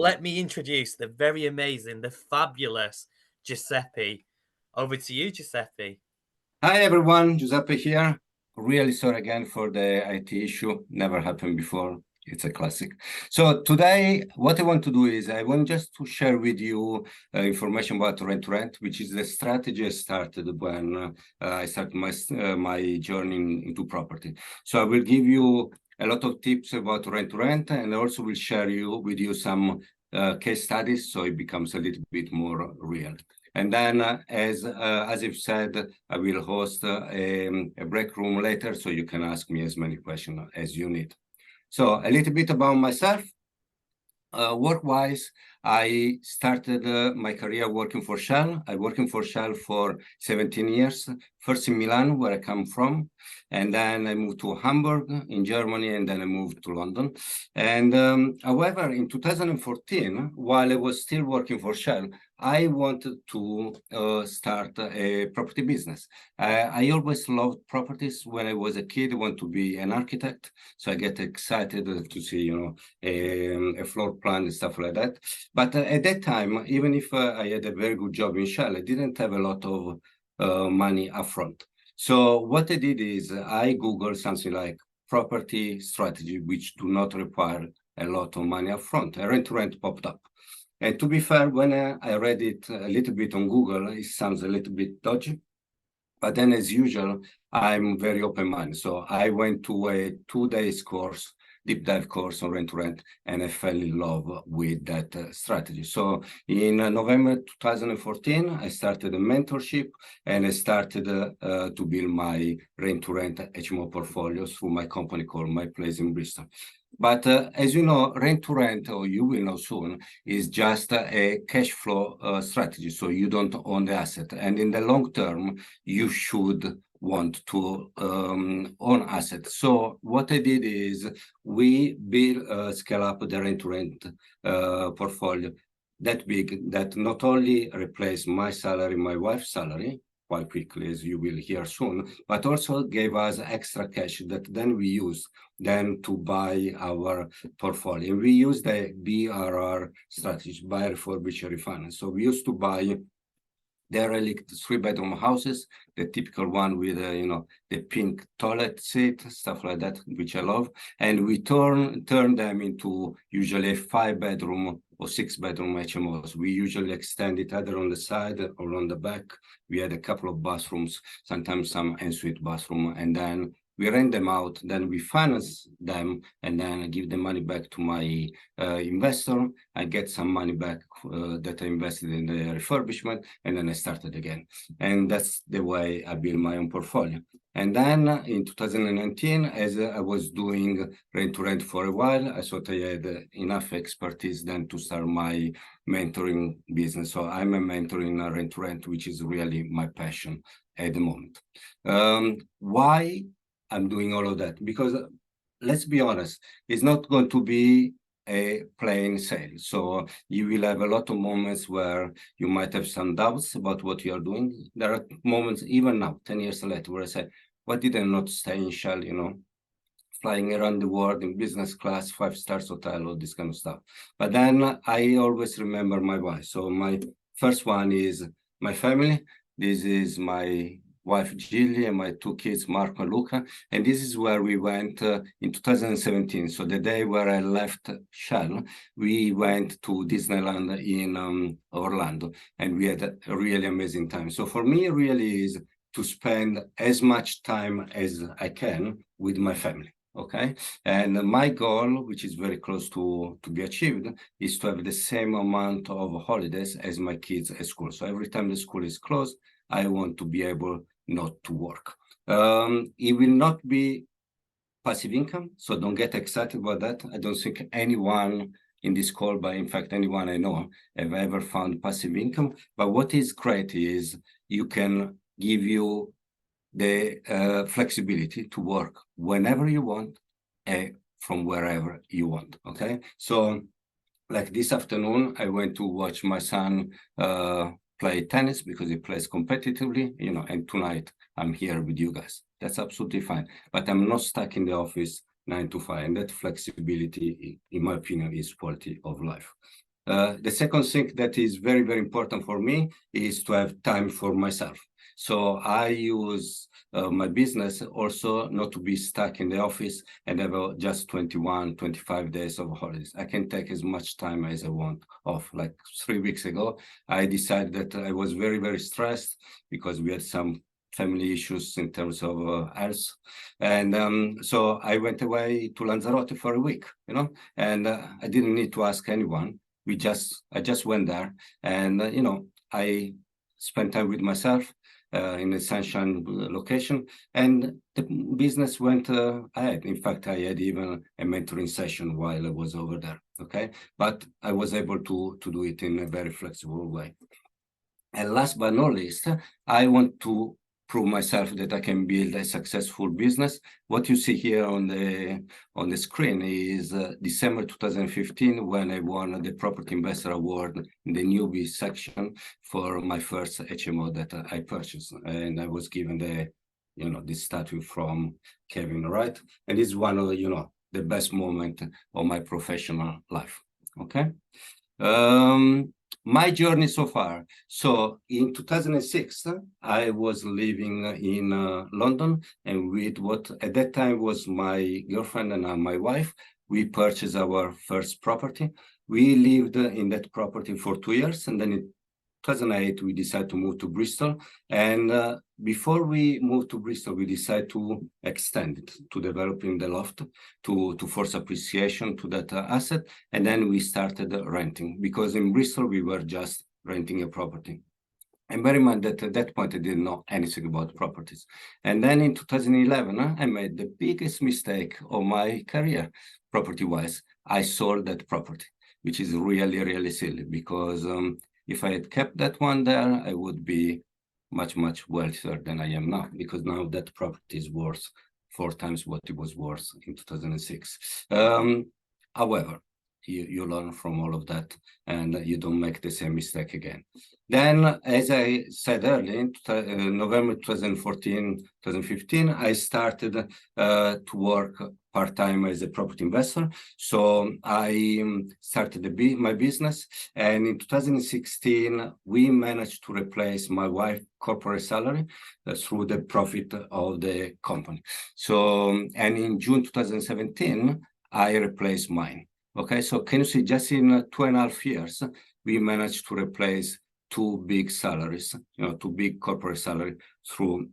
let me introduce the very amazing, the fabulous Giuseppe. Over to you, Giuseppe. Hi everyone, Giuseppe here. Really sorry again for the IT issue. Never happened before. It's a classic. So today, what I want to do is I want just to share with you information about rent to rent, which is the strategy I started when I started my journey into property. So I will give you a lot of tips about rent to rent, and I also will share with you some case studies, so it becomes a little bit more real. And then, as I've said, I will host a break room later, so you can ask me as many questions as you need. So a little bit about myself. Work-wise, I started my career working for Shell. I working for Shell for 17 years, first in Milan, where I come from, and then I moved to Hamburg in Germany, and then I moved to London. And however, in 2014, while I was still working for Shell, I wanted to start a property business. I always loved properties. When I was a kid, I wanted to be an architect, so I get excited to see, a floor plan and stuff like that. But at that time, even if I had a very good job in Shell, I didn't have a lot of money upfront. So what I did is I Googled something like property strategy, which do not require a lot of money upfront. A rent-to-rent popped up. And to be fair, when I read it a little bit on Google, it sounds a little bit dodgy. But then, as usual, I'm very open-minded. So I went to a 2-day course, deep dive course on rent-to-rent, and I fell in love with that strategy. So in November 2014, I started a mentorship, and I started to build my rent-to-rent HMO portfolio through my company called My Place in Bristol. But as you know, rent-to-rent, or you will know soon, is just a cash flow strategy. So you don't own the asset. And in the long term, you should want to own assets. So what I did is we scale up the rent-to-rent portfolio that big that not only replaced my salary, my wife's salary, quite quickly, as you will hear soon, but also gave us extra cash that then we use to buy our portfolio. And we use the BRR strategy, buy, refurbish, refinance. So we used to buy derelict 3-bedroom houses, the typical one with the pink toilet seat, stuff like that, which I love, and we turn them into usually 5-bedroom or 6-bedroom HMOs. We usually extend it either on the side or on the back. We had a couple of bathrooms, sometimes some ensuite bathroom, and then we rent them out, then we finance them, and then I give the money back to my investor. I get some money back that I invested in the refurbishment, and then I started again. And that's the way I build my own portfolio. And then in 2019, as I was doing rent-to-rent for a while, I thought I had enough expertise then to start my mentoring business. So I'm a mentor in rent-to-rent, which is really my passion at the moment. Why I'm doing all of that? Because let's be honest, it's not going to be a plain sale. So you will have a lot of moments where you might have some doubts about what you are doing. There are moments, even now, 10 years later, where I say, why did I not stay in Shell, flying around the world in business class, 5-star hotel, all this kind of stuff. But then I always remember my why. So my first one is my family. This is my wife, Gilly, and my 2 kids, Marco and Luca. And this is where we went in 2017. So the day where I left Shell, we went to Disneyland in Orlando, and we had a really amazing time. So for me, it really is to spend as much time as I can with my family. Okay, and my goal, which is very close to be achieved, is to have the same amount of holidays as my kids at school. So every time the school is closed, I want to be able not to work. It will not be passive income, so don't get excited about that. I don't think anyone in this call, but in fact, anyone I know, have ever found passive income. But what is great is you can give you the flexibility to work whenever you want from wherever you want. Okay, so like this afternoon, I went to watch my son play tennis because he plays competitively, and tonight I'm here with you guys. That's absolutely fine. But I'm not stuck in the office 9 to 5, and that flexibility, in my opinion, is quality of life. The second thing that is very, very important for me is to have time for myself. So I use my business also not to be stuck in the office and have just 21, 25 days of holidays. I can take as much time as I want off. Like 3 weeks ago, I decided that I was very, very stressed because we had some family issues in terms of health. And so I went away to Lanzarote for a week, and I didn't need to ask anyone. I just went there, and I spent time with myself in a sunshine location, and the business went ahead. In fact, I had even a mentoring session while I was over there. Okay, but I was able to do it in a very flexible way. And last but not least, I want to prove myself that I can build a successful business. What you see here on the screen is December 2015, when I won the Property Investor Award in the newbie section for my first HMO that I purchased, and I was given this statue from Kevin, right? And it's one of the best moment of my professional life. Okay. My journey so far. So in 2006, I was living in London, and with what at that time was my girlfriend and my wife, we purchased our first property. We lived in that property for 2 years, and then in 2008, we decided to move to Bristol. And before we moved to Bristol, we decided to extend it, to developing the loft, to force appreciation to that asset. And then we started renting, because in Bristol, we were just renting a property. And bear in mind that at that point, I didn't know anything about properties. And then in 2011, I made the biggest mistake of my career, property-wise. I sold that property, which is really, really silly, because if I had kept that one there, I would be much, much wealthier than I am now, because now that property is worth 4 times what it was worth in 2006. However, you learn from all of that, and you don't make the same mistake again. Then, as I said earlier, in November 2014, 2015, I started to work part-time as a property investor. So I started my business, and in 2016, we managed to replace my wife's corporate salary through the profit of the company. So, and in June 2017, I replaced mine. Okay, so can you see, just in 2.5 years, we managed to replace 2 big salaries, 2 big corporate salaries through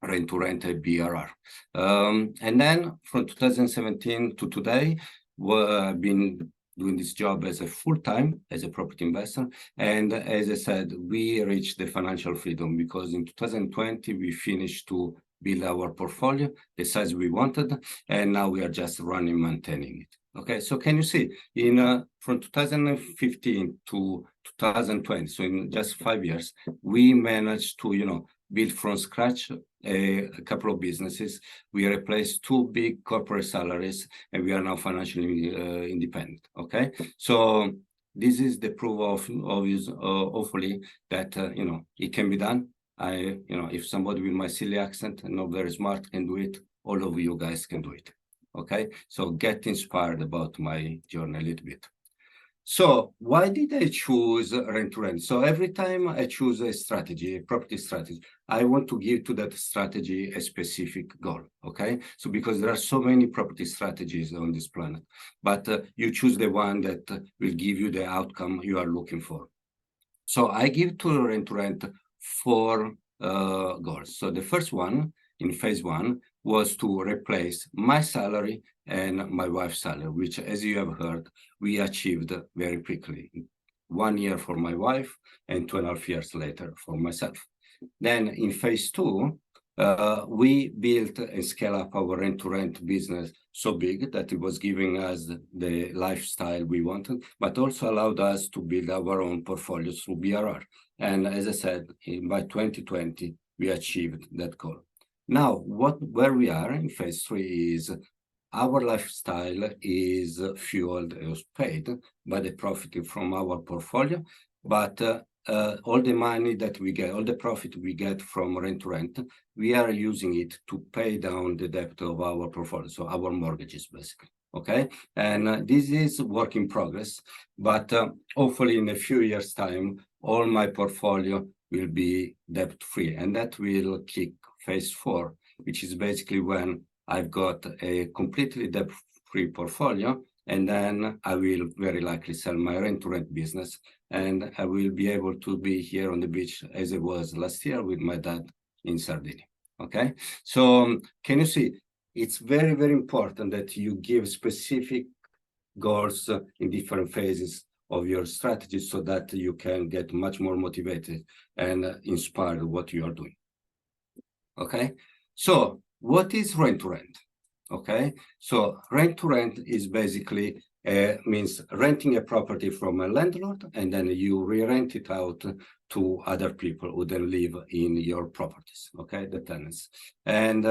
rent-to-rent and BRR. And then from 2017 to today, we've been doing this job as a full-time, as a property investor. And as I said, we reached the financial freedom, because in 2020, we finished to build our portfolio, the size we wanted, and now we are just running, maintaining it. Okay, so can you see, from 2015 to 2020, so in just 5 years, we managed to, build from scratch a couple of businesses. We replaced 2 big corporate salaries, and we are now financially independent. Okay, so this is the proof of hopefully that it can be done. If somebody with my silly accent and not very smart can do it, all of you guys can do it. Okay, so get inspired about my journey a little bit. So why did I choose rent-to-rent? So every time I choose a strategy, a property strategy, I want to give to that strategy a specific goal. Okay, so because there are so many property strategies on this planet, but you choose the one that will give you the outcome you are looking for. So I give to rent-to-rent 4 goals. So the first one in phase 1 was to replace my salary and my wife's salary, which, as you have heard, we achieved very quickly. 1 year for my wife and 2.5 years later for myself. Then in phase 2, we built and scaled up our rent-to-rent business so big that it was giving us the lifestyle we wanted, but also allowed us to build our own portfolio through BRR. And as I said, by 2020, we achieved that goal. Now, where we are in phase 3 is our lifestyle is fueled, is paid by the profit from our portfolio, but all the money that we get, all the profit we get from rent-to-rent, we are using it to pay down the debt of our portfolio, so our mortgages, basically. Okay, and this is work in progress, but hopefully in a few years' time, all my portfolio will be debt-free, and that will kick phase 4, which is basically when I've got a completely debt-free portfolio, and then I will very likely sell my rent-to-rent business, and I will be able to be here on the beach as it was last year with my dad in Sardinia. Okay, so can you see? It's very, very important that you give specific goals in different phases of your strategy so that you can get much more motivated and inspired what you are doing. Okay, so what is rent to rent? Okay, so rent to rent is basically means renting a property from a landlord and then you re-rent it out to other people who then live in your properties. Okay, the tenants. And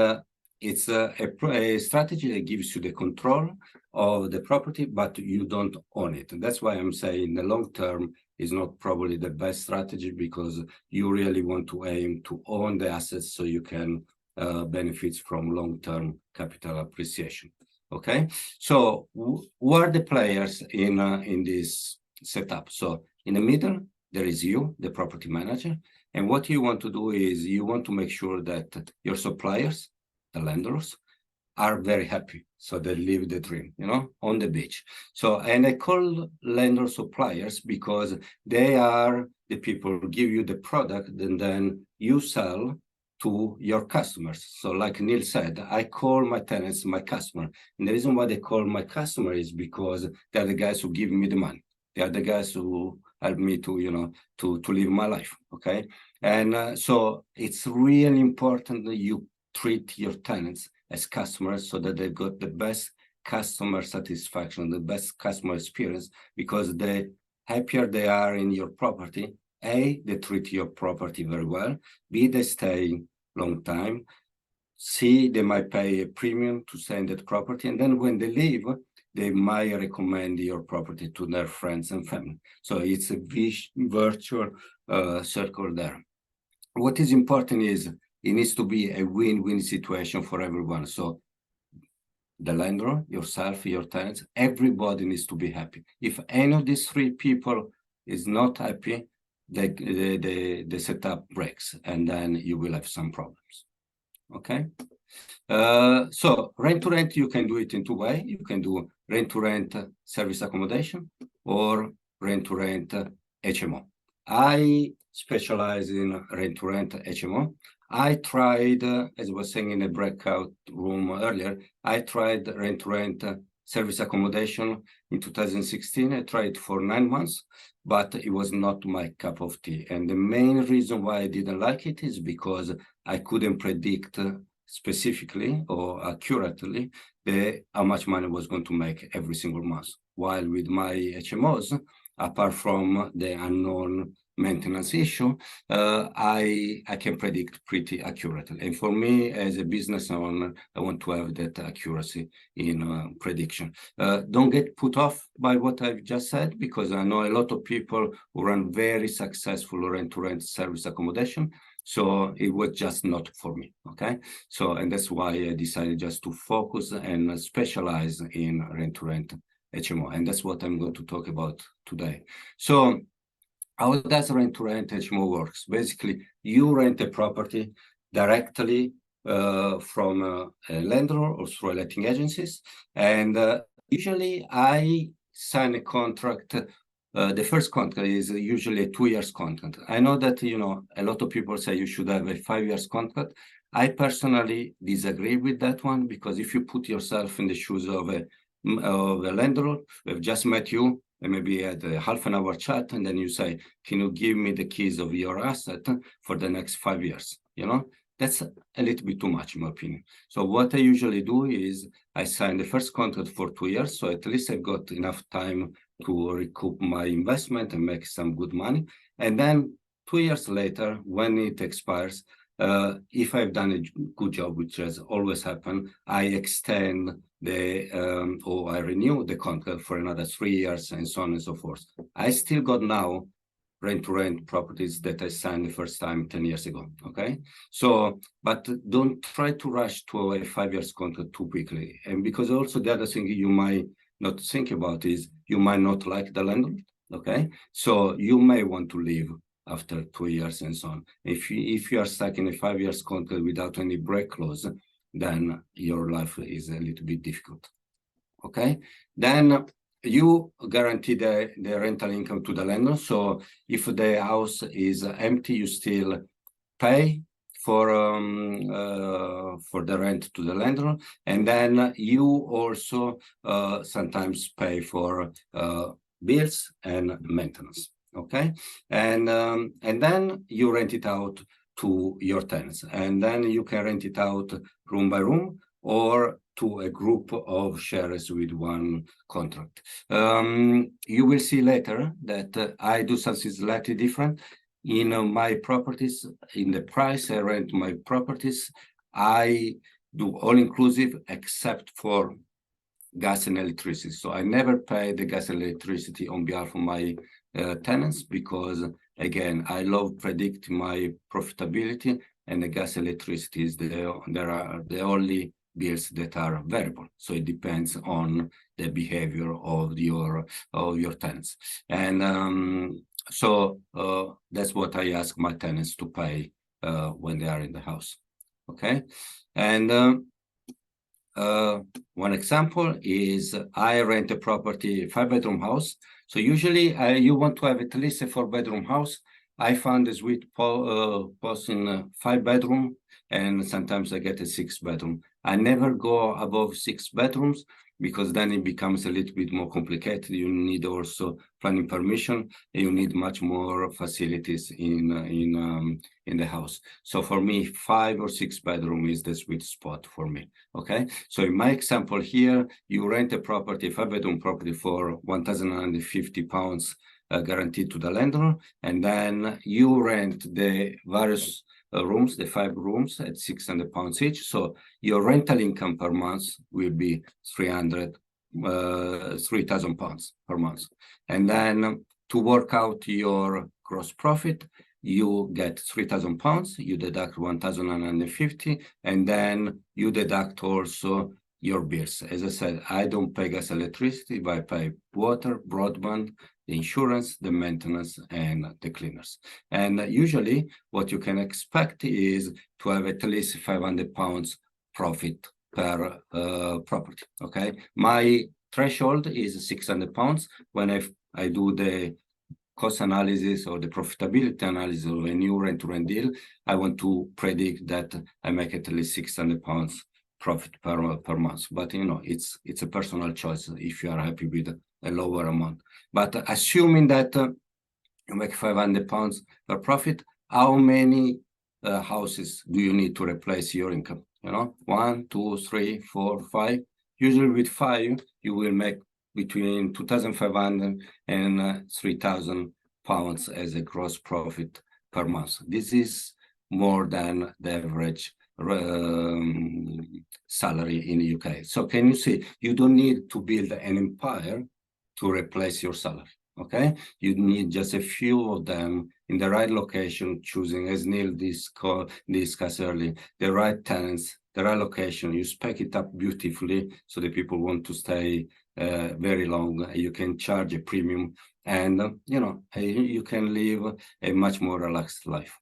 it's a strategy that gives you the control of the property, but you don't own it. And that's why I'm saying in the long term is not probably the best strategy, because you really want to aim to own the assets so you can benefit from long-term capital appreciation. Okay, so who are the players in this setup? So in the middle, there is you, the property manager. And what you want to do is you want to make sure that your suppliers, the landlords, are very happy. So they live the dream, on the beach. So, and I call landlord suppliers because they are the people who give you the product and then you sell to your customers. So like Neil said, I call my tenants my customer. And the reason why they call my customer is because they're the guys who give me the money. They are the guys who help me to, to live my life, okay? And so it's really important that you treat your tenants as customers so that they've got the best customer satisfaction, the best customer experience, because the happier they are in your property, A, they treat your property very well, B, they stay long time, C, they might pay a premium to stay in that property, and then when they leave, they might recommend your property to their friends and family. So it's a virtual circle there. What is important is it needs to be a win-win situation for everyone. So the landlord, yourself, your tenants, everybody needs to be happy. If any of these three people is not happy, the setup breaks, and then you will have some problems. Okay. So rent to rent, you can do it in two ways. You can do rent to rent service accommodation or rent to rent HMO. I specialize in rent to rent HMO. I tried, as I was saying in a breakout room earlier, I tried rent to rent service accommodation in 2016. I tried for 9 months, but it was not my cup of tea. And the main reason why I didn't like it is because I couldn't predict specifically or accurately how much money I was going to make every single month. While with my HMOs, apart from the unknown maintenance issue, I can predict pretty accurately. And for me, as a business owner, I want to have that accuracy in prediction. Don't get put off by what I've just said, because I know a lot of people who run very successful rent-to-rent service accommodation. So it was just not for me, okay? So, and that's why I decided just to focus and specialize in rent-to-rent HMO. And that's what I'm going to talk about today. So how does rent-to-rent HMO works? Basically, you rent a property directly from a landlord or through letting agencies. And usually I sign a contract. The first contract is usually a 2 years contract. I know that, a lot of people say you should have a 5 years contract. I personally disagree with that one, because if you put yourself in the shoes of a landlord who have just met you, and maybe had a half an hour chat, and then you say, can you give me the keys of your asset for the next 5 years? That's a little bit too much, in my opinion. So what I usually do is I sign the first contract for 2 years. So at least I've got enough time to recoup my investment and make some good money. And then 2 years later, when it expires, if I've done a good job, which has always happened, I extend or I renew the contract for another 3 years and so on and so forth. I still got now rent-to-rent properties that I signed the first time 10 years ago, okay? So, but don't try to rush to a 5 years contract too quickly. And because also the other thing you might not think about is you might not like the landlord, okay? So you may want to leave after 2 years and so on. If you are stuck in a 5 years contract without any break clause, then your life is a little bit difficult, okay? Then you guarantee the rental income to the landlord. So if the house is empty, you still pay for the rent to the landlord, and then you also sometimes pay for bills and maintenance. Okay, and then you rent it out to your tenants, and then you can rent it out room by room or to a group of shares with one contract. You will see later that I do something slightly different. In my properties, in the price I rent my properties, I do all-inclusive except for gas and electricity. So I never pay the gas and electricity on behalf of my tenants because, again, I love predict my profitability, and the gas and electricity is the only bills that are variable. So it depends on the behavior of your tenants. And so that's what I ask my tenants to pay when they are in the house. Okay, and one example is I rent a property, 5-bedroom house. So usually you want to have at least a 4-bedroom house. I found a sweet post in a 5-bedroom, and sometimes I get a 6-bedroom. I never go above 6 bedrooms because then it becomes a little bit more complicated. You need also planning permission, and you need much more facilities in the house. So for me, 5 or 6 bedroom is the sweet spot for me. Okay, so in my example here, you rent a property, 5-bedroom property for £1,150 guaranteed to the landlord, and then you rent the various rooms, the 5 rooms at £600 each. So your rental income per month will be £3,000 per month. And then to work out your gross profit, you get £3,000, you deduct 1,150, and then you deduct also your bills. As I said, I don't pay gas, electricity, but I pay water, broadband, the insurance, the maintenance, and the cleaners. And usually what you can expect is to have at least £500 profit per property, okay? My threshold is £600. When I do the cost analysis or the profitability analysis of a new rent-to-rent deal, I want to predict that I make at least £600 profit per month. But you know, it's a personal choice if you are happy with a lower amount. But assuming that you make £500 per profit, how many houses do you need to replace your income? You know, 1, 2, 3, 4, 5. Usually with 5, you will make between 2,500 and 3,000 pounds as a gross profit per month. This is more than the average salary in the UK. So can you see, you don't need to build an empire to replace your salary, okay? You need just a few of them in the right location, choosing, as Neil discussed earlier, the right tenants, the right location. You spec it up beautifully so that people want to stay very long. You can charge a premium, and you know, you can live a much more relaxed life.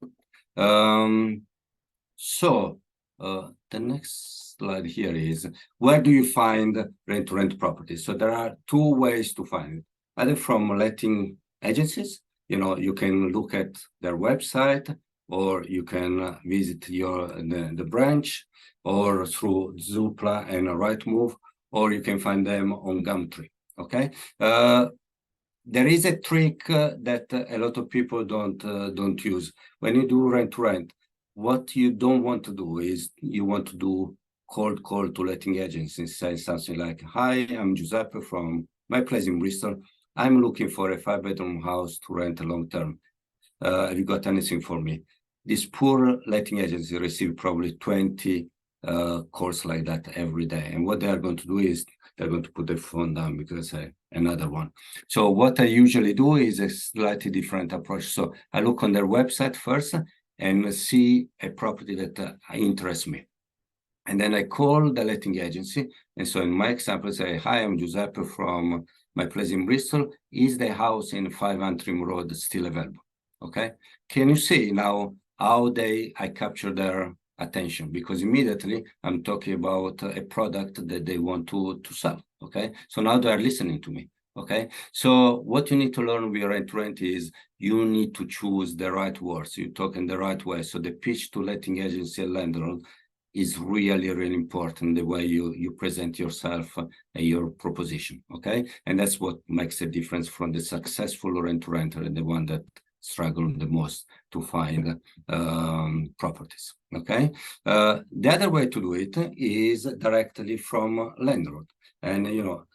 So the next slide here is, where do you find rent-to-rent properties? So there are 2 ways to find it, either from letting agencies. You know, you can look at their website, or you can visit the branch, or through Zoopla and Rightmove, or you can find them on Gumtree. Okay, there is a trick that a lot of people don't use. When you do rent-to-rent, what you don't want to do is you want to do cold call to letting agencies, say something like, "Hi, I'm Giuseppe from my place in Bristol. I'm looking for a 5-bedroom house to rent a long term. Have you got anything for me?" This poor letting agency receive probably 20 calls like that every day. And what they are going to do is they're going to put their phone down because they say, another one. So what I usually do is a slightly different approach. So I look on their website first and see a property that interests me. And then I call the letting agency. And so in my example, say, hi, I'm Giuseppe from my place in Bristol. Is the house in 5 Antrim Road still available? Okay. Can you see now how I capture their attention? Because immediately I'm talking about a product that they want to sell. Okay. So now they are listening to me. Okay. So what you need to learn with rent-to-rent is you need to choose the right words. You talk in the right way. So the pitch to letting agency and landlord is really, really important, the way you present yourself and your proposition, okay? And that's what makes a difference from the successful rent-to-renter and the one that struggle the most to find properties, okay? The other way to do it is directly from landlord. And,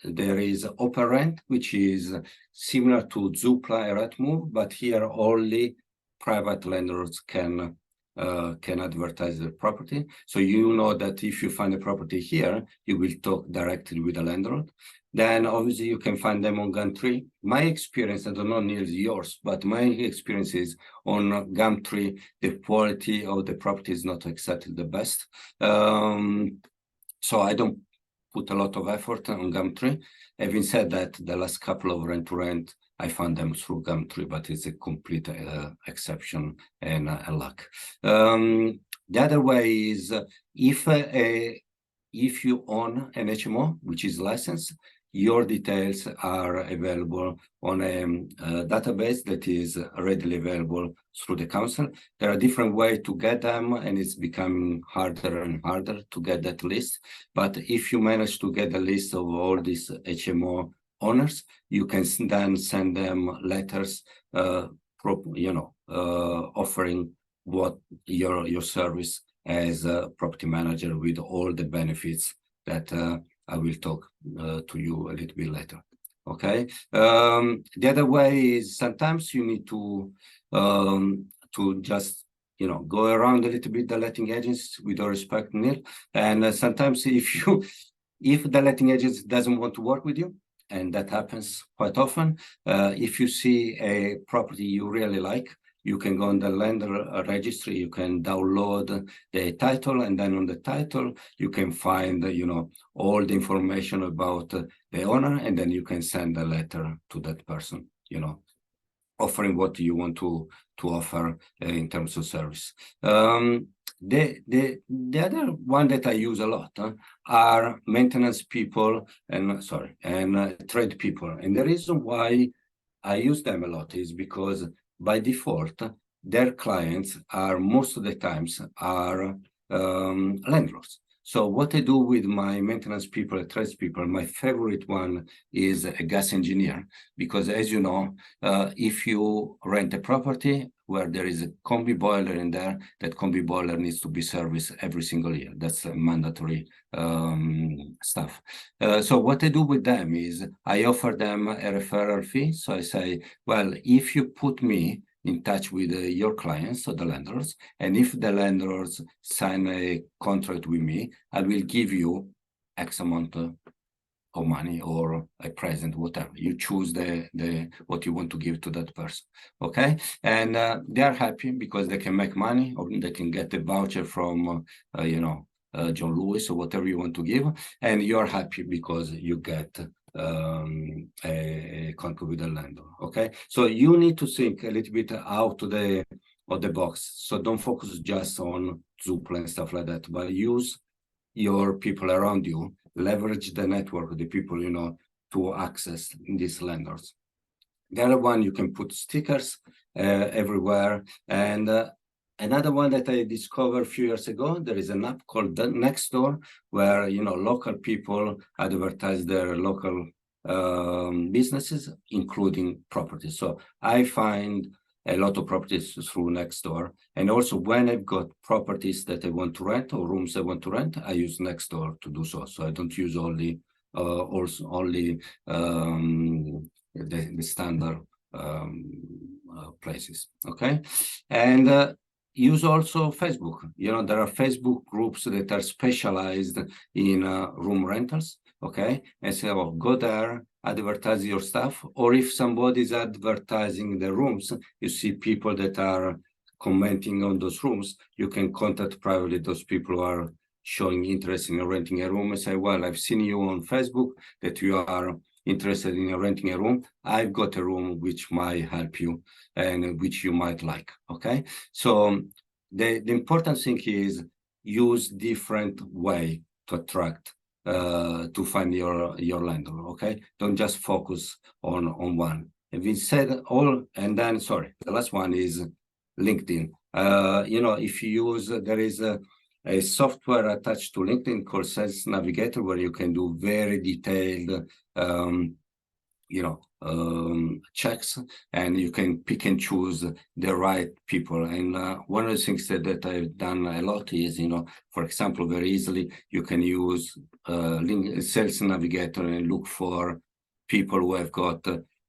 there is open rent, which is similar to Zoopla and Rightmove, but here only private landlords can advertise the property. So you know that if you find a property here, you will talk directly with the landlord. Then obviously you can find them on Gumtree. My experience, I don't know nearly yours, but my experience is on Gumtree, the quality of the property is not exactly the best. So I don't put a lot of effort on Gumtree. Having said that, the last couple of rent-to-rent, I found them through Gumtree, but it's a complete exception and a luck. The other way is if you own an HMO, which is licensed, your details are available on a database that is readily available through the council. There are different ways to get them, and it's becoming harder and harder to get that list. But if you manage to get a list of all these HMO owners, you can then send them letters, offering what your service as a property manager with all the benefits that I will talk to you a little bit later. Okay. The other way is sometimes you need to just go around a little bit the letting agents with all respect, Neil. And sometimes if the letting agent doesn't want to work with you, and that happens quite often, if you see a property you really like, you can go on the lender registry, you can download the title, and then on the title, you can find, all the information about the owner, and then you can send a letter to that person, offering what you want to offer in terms of service. The other one that I use a lot are maintenance people and trade people. And the reason why I use them a lot is because by default, their clients are most of the times are landlords. So what I do with my maintenance people, tradespeople, my favorite one is a gas engineer, because as you know, if you rent a property where there is a combi boiler in there, that combi boiler needs to be serviced every single year. That's a mandatory stuff. So what I do with them is I offer them a referral fee. So I say, well, if you put me in touch with your clients, so the landlords, and if the landlords sign a contract with me, I will give you X amount of money or a present, whatever. You choose the what you want to give to that person, okay? And they are happy because they can make money, or they can get a voucher from, John Lewis or whatever you want to give, and you're happy because you get a contract with the landlord. Okay, so you need to think a little bit out of the box. So don't focus just on Zoopla and stuff like that, but use your people around you, leverage the network of the people to access these landlords. The other one, you can put stickers everywhere. And another one that I discovered a few years ago, there is an app called Nextdoor, where local people advertise their local businesses, including properties. So I find a lot of properties through Nextdoor, and also when I've got properties that I want to rent or rooms I want to rent, I use Nextdoor to do so. So I don't use only the standard places. Okay, and use also Facebook. There are Facebook groups that are specialized in room rentals. Okay, and so go there advertise your stuff, or if somebody is advertising the rooms, you see people that are commenting on those rooms, you can contact privately those people who are showing interest in renting a room and say, well, I've seen you on Facebook that you are interested in renting a room. I've got a room which might help you and which you might like, okay? So the important thing is use different way to attract, to find your landlord, okay? Don't just focus on one. If we said all, and then, sorry, the last one is LinkedIn. If you use, there is a software attached to LinkedIn called Sales Navigator, where you can do very detailed, checks, and you can pick and choose the right people. And one of the things that I've done a lot is, for example, very easily, you can use Sales Navigator and look for people who have got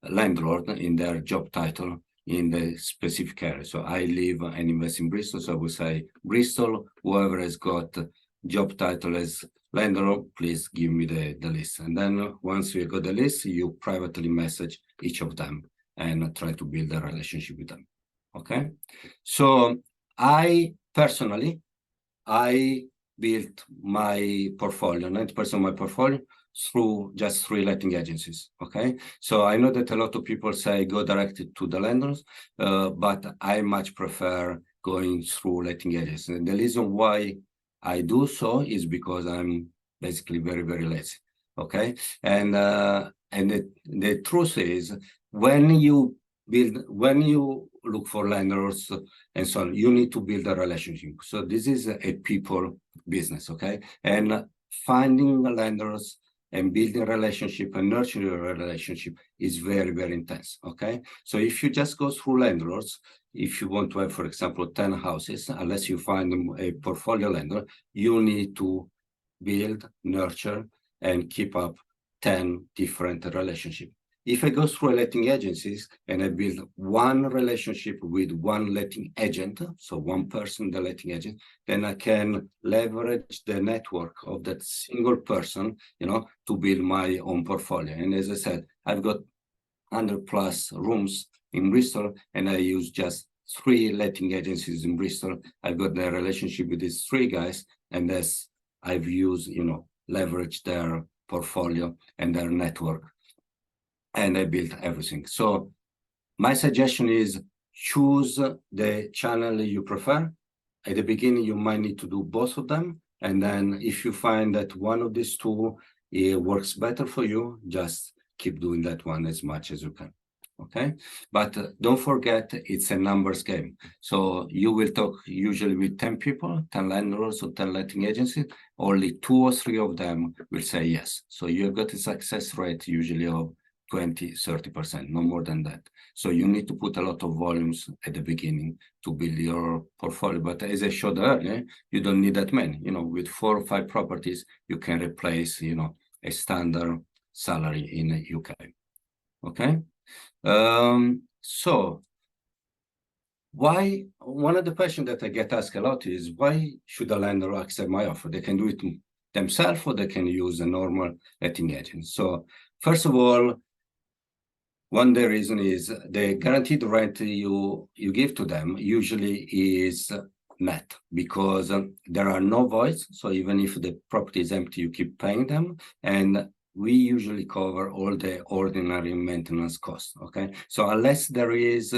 landlord in their job title in the specific area. So I live and invest in Bristol, so I will say Bristol, whoever has got job title as landlord, please give me the list. And then once you got the list, you privately message each of them and try to build a relationship with them. Okay. So I personally, I built my portfolio, 90% of my portfolio through just 3 letting agencies. Okay. So I know that a lot of people say go directly to the landlords, but I much prefer going through letting agencies. And the reason why I do so is because I'm basically very, very lazy. Okay. And the truth is, when you look for landlords and so on, you need to build a relationship. So this is a people business. Okay. And finding landlords and building a relationship and nurturing a relationship is very, very intense. Okay. So if you just go through landlords, if you want to have, for example, 10 houses, unless you find a portfolio landlord, you need to build, nurture, and keep up 10 different relationships. If I go through letting agencies and I build one relationship with one letting agent, so one person, the letting agent, then I can leverage the network of that single person, to build my own portfolio. And as I said, I've got 100+ rooms in Bristol, and I use just 3 letting agencies in Bristol. I've got the relationship with these 3 guys, and as I've used, leverage their portfolio and their network, and I built everything. So my suggestion is choose the channel you prefer. At the beginning, you might need to do both of them. And then if you find that one of these 2 works better for you, just keep doing that one as much as you can. Okay. But don't forget, it's a numbers game. So you will talk usually with 10 people, 10 landlords or 10 letting agencies. Only 2 or 3 of them will say yes. So you've got a success rate usually of 20-30%, no more than that. So you need to put a lot of volumes at the beginning to build your portfolio. But as I showed earlier, you don't need that many. With 4 or 5 properties, you can replace, a standard salary in the UK. Okay. So why, one of the questions that I get asked a lot is, why should a landlord accept my offer? They can do it themselves, or they can use a normal letting agent. So first of all, one of the reason is the guaranteed rent you give to them usually is net, because there are no voids. So even if the property is empty, you keep paying them, and we usually cover all the ordinary maintenance costs. Okay, so unless there is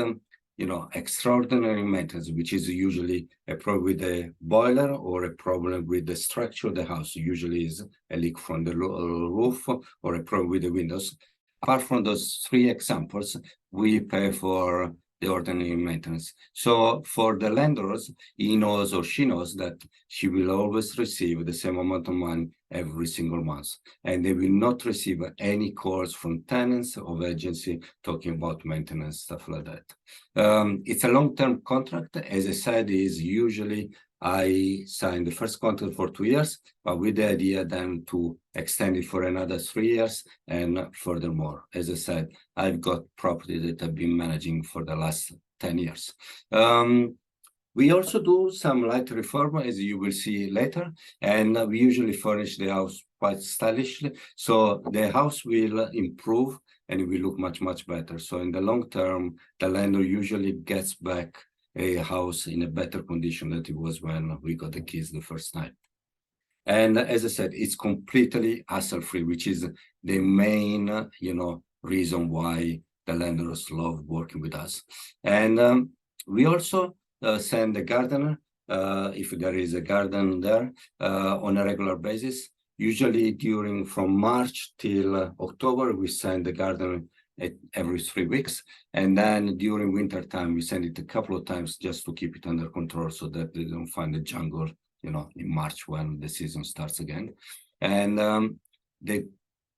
extraordinary maintenance, which is usually a problem with the boiler or a problem with the structure of the house, usually is a leak from the roof or a problem with the windows. Apart from those 3 examples, we pay for the ordinary maintenance. So for the landlords, he knows or she knows that she will always receive the same amount of money every single month, and they will not receive any calls from tenants or agency talking about maintenance, stuff like that. It's a long-term contract. As I said, is usually I signed the first contract for 2 years, but with the idea then to extend it for another 3 years and furthermore. As I said, I've got property that I've been managing for the last 10 years. We also do some light reform, as you will see later, and we usually furnish the house quite stylishly. So the house will improve and it will look much, much better. So in the long term, the landlord usually gets back a house in a better condition than it was when we got the keys the first time. And as I said, it's completely hassle-free, which is the main, reason why the landlords love working with us. And we also send the gardener, if there is a garden there, on a regular basis. Usually from March till October, we send the gardener every 3 weeks. And then during winter time, we send it a couple of times just to keep it under control so that they don't find the jungle in March when the season starts again. And the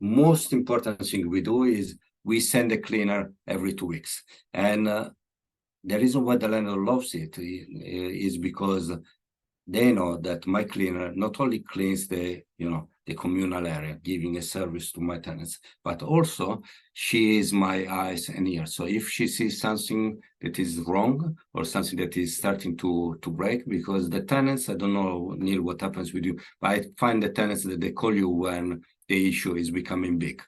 most important thing we do is we send a cleaner every 2 weeks. And the reason why the landlord loves it is because they know that my cleaner not only cleans the communal area, giving a service to my tenants, but also she is my eyes and ears. So if she sees something that is wrong or something that is starting to break, because the tenants, I don't know, Neil, what happens with you, but I find the tenants that they call you when the issue is becoming big.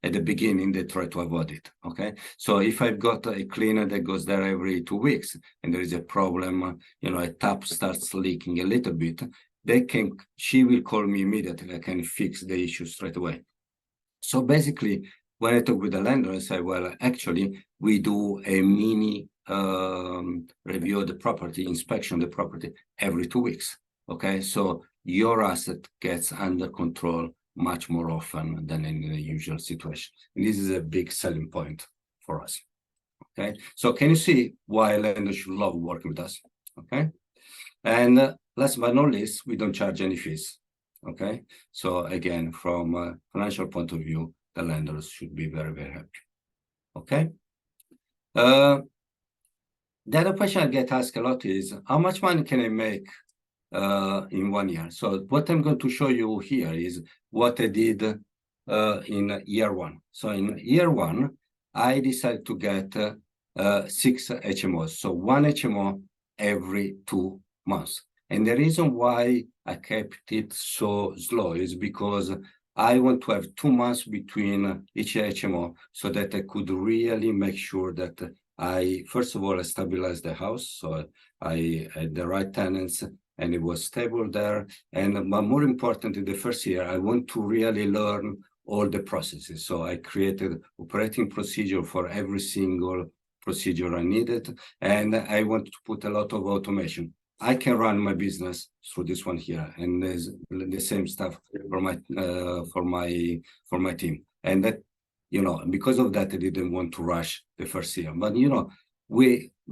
At the beginning, they try to avoid it, okay? So if I've got a cleaner that goes there every 2 weeks and there is a problem, a tap starts leaking a little bit, she will call me immediately. I can fix the issue straight away. So basically, when I talk with the landlord, I say, well, actually, we do a mini review of the property, inspection of the property every 2 weeks, okay? So your asset gets under control much more often than in the usual situation. And this is a big selling point for us, okay? So can you see why landlords should love working with us, okay? And last but not least, we don't charge any fees, okay? So again, from a financial point of view, the landlords should be very, very happy, okay? The other question I get asked a lot is, how much money can I make in 1 year? So what I'm going to show you here is what I did in year one. So in year one, I decided to get 6 HMOs. So 1 HMO every 2 months. And the reason why I kept it so slow is because I want to have 2 months between each HMO so that I could really make sure that I, first of all, I stabilized the house. So I had the right tenants and it was stable there. But more important, in the first year, I want to really learn all the processes. So I created operating procedure for every single procedure I needed. And I want to put a lot of automation. I can run my business through this one here, and there's the same stuff for my team. And that, because of that, I didn't want to rush the first year. But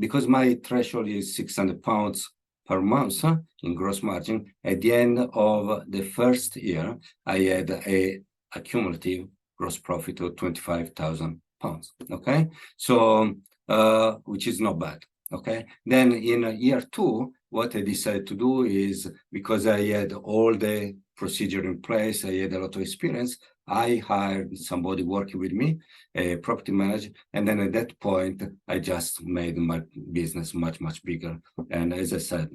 because my threshold is 600 pounds per month in gross margin, at the end of the first year, I had a cumulative gross profit of 25,000 pounds. Okay, so which is not bad. Okay, then in year 2, what I decided to do is, because I had all the procedure in place, I had a lot of experience, I hired somebody working with me, a property manager, and then at that point, I just made my business much, much bigger. And as I said,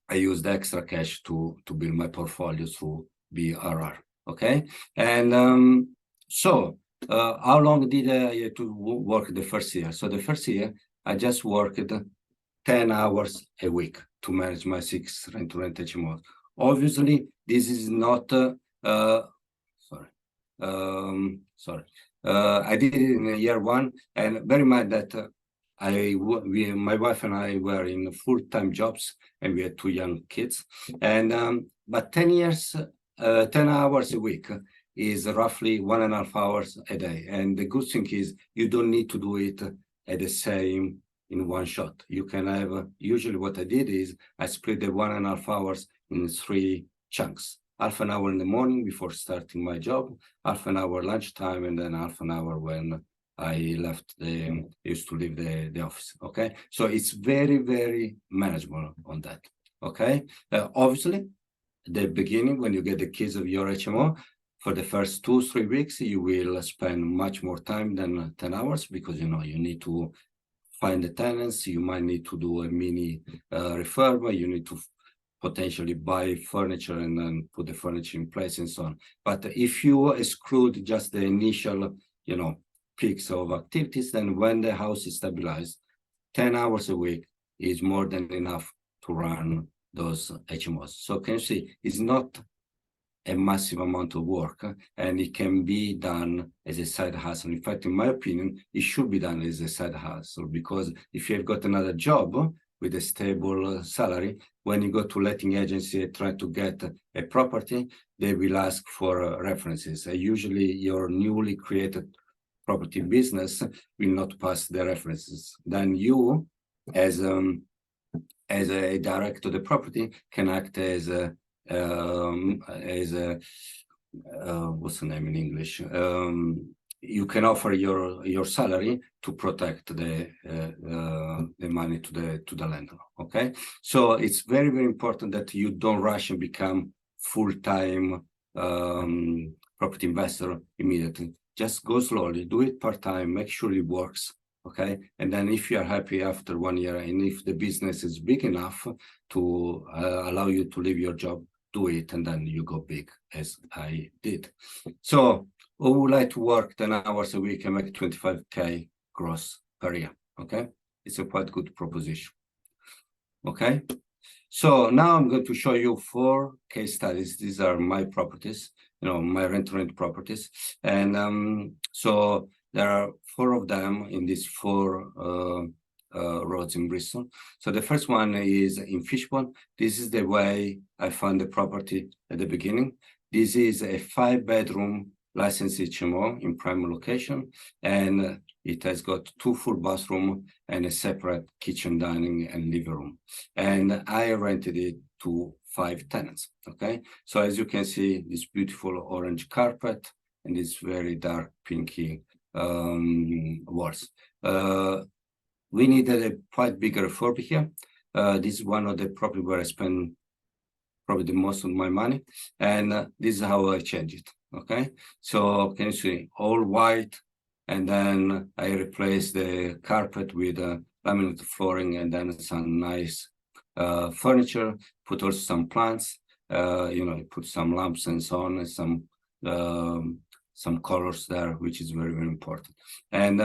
I used extra cash to build my portfolio through BRR, okay? And so how long did I have to work the first year? So the first year, I just worked 10 hours a week to manage my 6 rent-to-rent HMOs. Obviously, this is not, I did it in year 1, and bear in mind that my wife and I were in full-time jobs, and we had 2 young kids. But 10 hours a week is roughly 1.5 hours a day. And the good thing is you don't need to do it at the same in one shot. You can have, usually what I did is I split the 1.5 hours in 3 chunks. Half an hour in the morning before starting my job, half an hour lunchtime, and then half an hour when I used to leave the office, okay? So it's very, very manageable on that, okay? Obviously, the beginning, when you get the keys of your HMO, for the first 2-3 weeks, you will spend much more time than 10 hours because, you need to find the tenants, you might need to do a mini refurb, you need to potentially buy furniture and then put the furniture in place and so on. But if you exclude just the initial, peaks of activities, then when the house is stabilized, 10 hours a week is more than enough to run those HMOs. So can you see, it's not a massive amount of work, and it can be done as a side hustle. In fact, in my opinion, it should be done as a side hustle, because if you've got another job with a stable salary, when you go to letting agency and try to get a property, they will ask for references. Usually your newly created property business will not pass the references. Then you, as a director of the property, can act as a what's the name in English? You can offer your salary to protect the money to the lender. Okay, so it's very, very important that you don't rush and become full-time property investor immediately. Just go slowly, do it part-time, make sure it works. Okay, and then if you are happy after 1 year, and if the business is big enough to allow you to leave your job, do it, and then you go big, as I did. So who would like to work 10 hours a week and make 25K gross per year? Okay, it's a quite good proposition. Okay, so now I'm going to show you 4 case studies. These are my properties, my rent properties, and so there are 4 of them in these 4 roads in Bristol. So the first one is in Fishbourne. This is the way I found the property at the beginning. This is a 5-bedroom licensed HMO in prime location, and it has got 2 full bathrooms and a separate kitchen, dining, and living room. And I rented it to 5 tenants. Okay, so as you can see, this beautiful orange carpet and this very dark pinky walls. We needed a quite bigger refurb here. This is one of the property where I spend probably the most of my money, and this is how I change it. Okay, so can you see, all white, and then I replace the carpet with laminate flooring, and then some nice furniture. Put also some plants. Put some lamps and so on, and some colors there, which is very, very important. And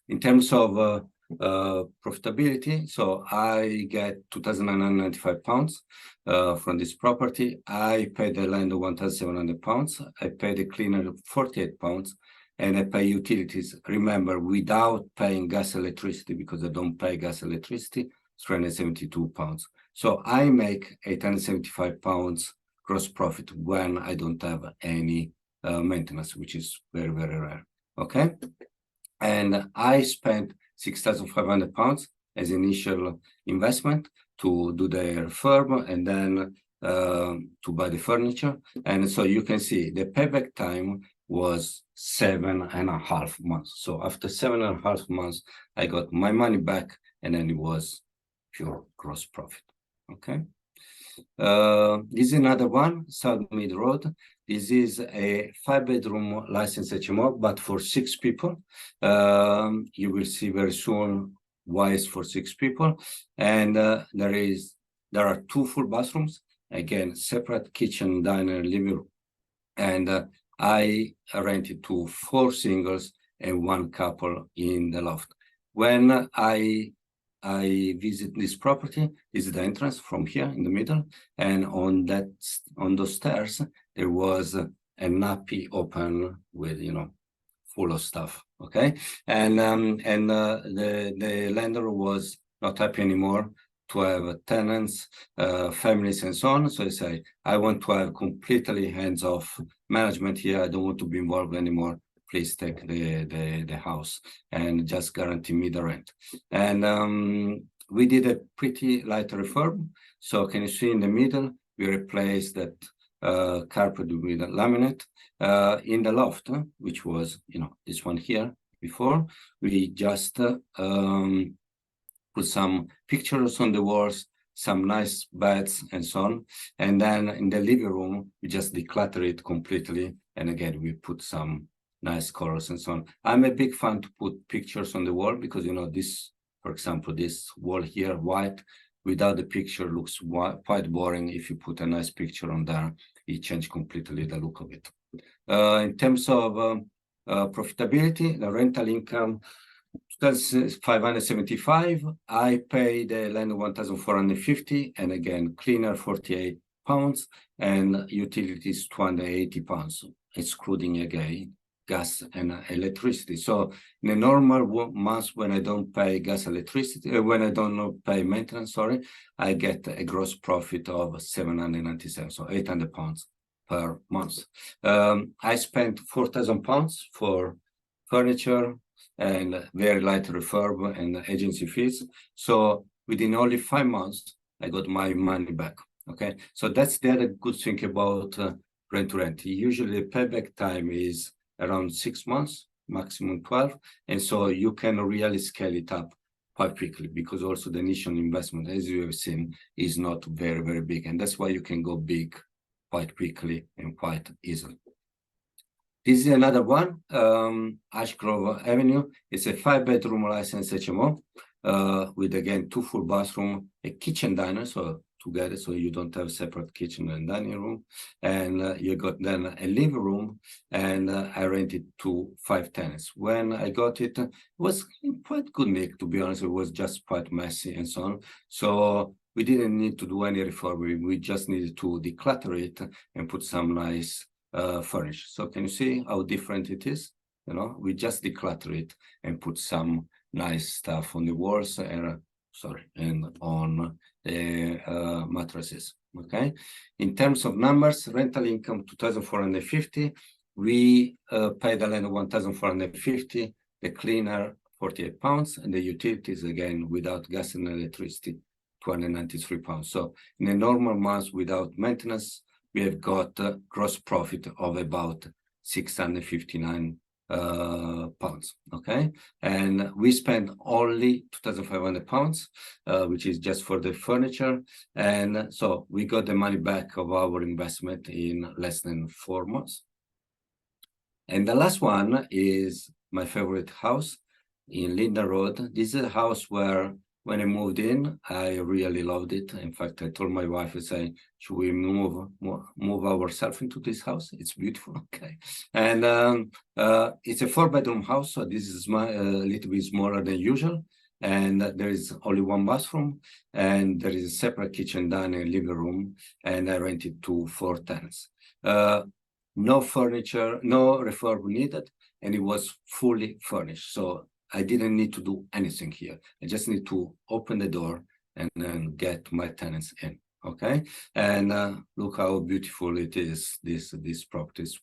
in terms of profitability, so I get £2,995 from this property. I pay the landlord £1,700. I pay the cleaner £48, and I pay utilities. Remember, without paying gas, electricity, because I don't pay gas, electricity, £372. So I make £875 gross profit when I don't have any maintenance, which is very, very rare. Okay, and I spent £6,500 as initial investment to do the refurb, and then to buy the furniture. And so you can see the payback time was 7.5 months. So after 7.5 months, I got my money back, and then it was pure gross profit. Okay. This is another one, South Mid Road. This is a 5-bedroom licensed HMO, but for 6 people. You will see very soon why it's for 6 people. And there are 2 full bathrooms, again, separate kitchen, diner, living room. And I rented to 4 singles and 1 couple in the loft. When I visit this property, this is the entrance from here in the middle, and on those stairs there was a nappy open with full of stuff. Okay, and the landlord was not happy anymore to have tenants, families, and so on. So I say, I want to have completely hands-off management here. I don't want to be involved anymore. Please take the house and just guarantee me the rent. And we did a pretty light refurb. So can you see in the middle, we replaced that carpet with a laminate. In the loft, which was this one here before, we just put some pictures on the walls, some nice beds and so on. And then in the living room, we just declutter it completely. And again, we put some nice colors and so on. I'm a big fan to put pictures on the wall because, this, for example, this wall here, white, without the picture looks quite boring. If you put a nice picture on there, it changes completely the look of it. In terms of profitability, the rental income, that's 575. I pay the land 1,450, and again, cleaner 48 pounds, and utilities 280 pounds, excluding again gas and electricity. So in a normal month, when I don't pay gas, electricity, when I don't pay maintenance, sorry, I get a gross profit of 797, so 800 pounds per month. I spent 4,000 pounds for furniture and very light refurb and agency fees. So within only 5 months, I got my money back. Okay, so that's the other good thing about rent to rent. Usually the payback time is around 6 months, maximum 12. And so you can really scale it up quite quickly, because also the initial investment, as you have seen, is not very, very big. And that's why you can go big quite quickly and quite easily. This is another one, Ashgrove Avenue. It's a 5-bedroom licensed HMO with, again, 2 full bathroom, a kitchen diner, so together, so you don't have separate kitchen and dining room. And you got then a living room, and I rented to 5 tenants. When I got it, it was quite good nick, to be honest. It was just quite messy and so on. So we didn't need to do any refurbishing. We just needed to declutter it and put some nice furniture. So can you see how different it is? You know, we just declutter it and put some nice stuff on the walls and on the mattresses. Okay. In terms of numbers, rental income 2,450. We pay the land 1,450. The cleaner 48 pounds, and the utilities, again without gas and electricity, 293 pounds. So in a normal month without maintenance, we have got a gross profit of about 659 pounds. Okay, and we spend only 2,500 pounds, which is just for the furniture, and so we got the money back of our investment in less than 4 months. And the last one is my favorite house in Linden Road. This is a house where, when I moved in, I really loved it. In fact, I told my wife, I say, should we move ourselves into this house? It's beautiful. Okay. And it's a 4-bedroom house. So this is a little bit smaller than usual. And there is only 1 bathroom, and there is a separate kitchen, dining, living room, and I rented to 4 tenants. No furniture, no refurb needed, and it was fully furnished. So I didn't need to do anything here. I just need to open the door and then get my tenants in. Okay, and look how beautiful it is. This property is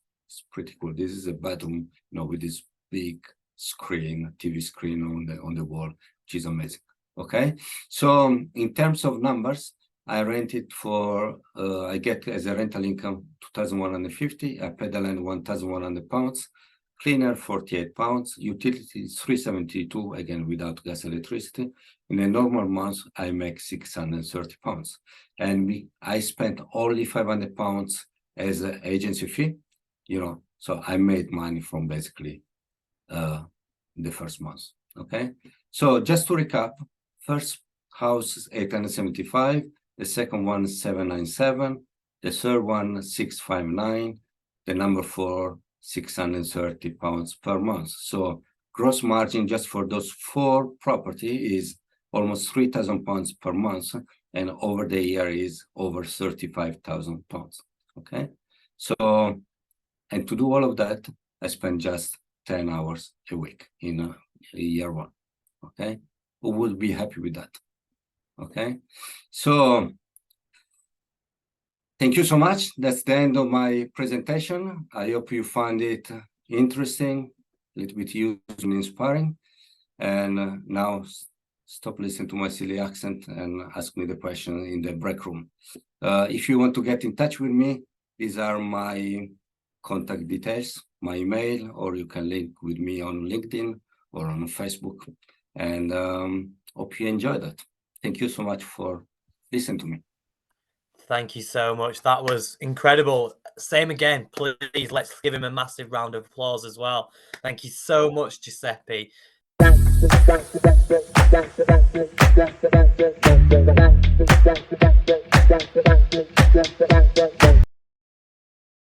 pretty cool. This is a bedroom, you know, with this big screen, TV screen on the wall, which is amazing. Okay, so in terms of numbers, I rent it for, I get as a rental income 2,150. I pay the land 1,100 pounds. Cleaner 48 pounds, utilities 372, again without gas electricity. In a normal month, I make 630 pounds. And I spent only 500 pounds as an agency fee, you know, so I made money from basically the first month. Okay, so just to recap, first house is 875, the second one 797, the third one 659, the number 4 630 pounds per month. So gross margin just for those 4 property is almost 3,000 pounds per month, and over the year is over 35,000 pounds. Okay, so, and to do all of that, I spend just 10 hours a week in year 1. Okay, who would be happy with that? Okay, so thank you so much. That's the end of my presentation. I hope you find it interesting, a little bit useful and inspiring. And now stop listening to my silly accent and ask me the question in the break room. If you want to get in touch with me, these are my contact details, my email, or you can link with me on LinkedIn or on Facebook. And hope you enjoy that. Thank you so much for listening to me. Thank you so much. That was incredible. Same again, please. Let's give him a massive round of applause as well. Thank you so much, Giuseppe.